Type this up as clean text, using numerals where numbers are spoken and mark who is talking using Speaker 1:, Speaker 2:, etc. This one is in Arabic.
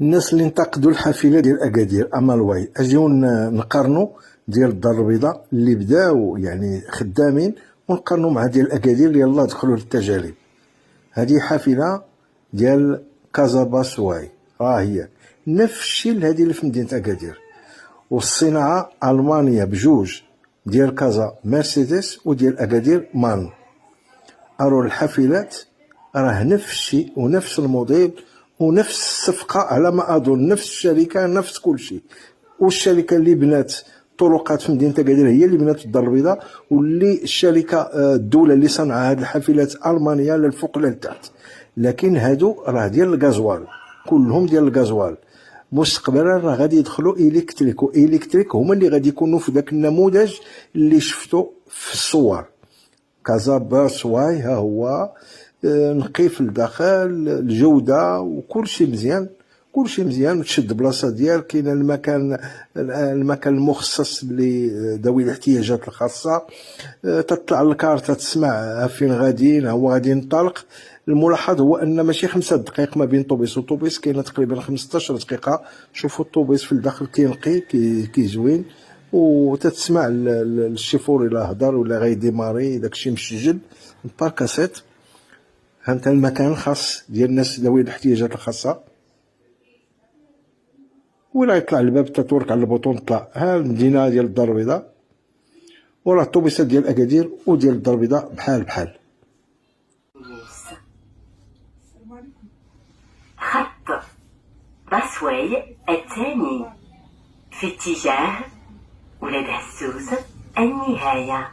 Speaker 1: الناس اللي انتقدوا الحافله ديال اكادير امالواي اجيو نقارنوا ديال الدار البيضاء اللي بداو يعني خدامين، ونقارنوا مع ديال اكادير اللي يلاه دخلوا للتجارب. هذه حافله ديال كازاباسواي راه هي نفس الشيء لهذه اللي في مدينه اكادير، والصناعه المانيا بجوج، ديال كازا مرسيدس وديال اكادير مان. ارو الحافلات راه نفس الشيء ونفس الموديل ونفس الصفقه على ما اظن، نفس الشركه نفس كل شيء. والشركه اللي بنات طرقات في مدينه اكادير هي اللي بنات الدار البيضاء، واللي الشركه الدوله اللي صنع هذه الحافلات المانيا للفوق للتحت. لكن هادو راه ديال الغازوال، كلهم ديال الغازوال. مستقبلا راه غادي يدخلوا الكتريك، والكتريك هما اللي غادي يكونوا في ذاك النموذج اللي شفتو في الصور. كازاباسواي ها هو نقي في الداخل، الجوده وكل شيء مزيان، كل شيء مزيان. تشد بلاصه ديالك، كاين المكان المخصص لذوي الاحتياجات الخاصه. تطلع الكارطه تسمع فين غاديين، هو غادي ينطلق. الملاحظ هو ان ماشي 5 دقائق ما بين طوبيس وطوبيس، كاينه تقريبا 15 دقيقه. شوفوا الطوبيس في الداخل كينقي كي زوين، وتتسمع الشيفور الا هضر ولا غيديماري داكشي مسجل باركاسيت. هانت المكان الخاص ديال الناس ذوي الاحتياجات الخاصه. ولا يطلع الباب تتورك على البوطون طلع ها المدينه ديال الدار البيضاء، وراه الطوبيسات ديال اكادير وديال الدار البيضاء بحال بحال.
Speaker 2: خط باسواي الثاني في اتجاه ولاد عسوس النهاية.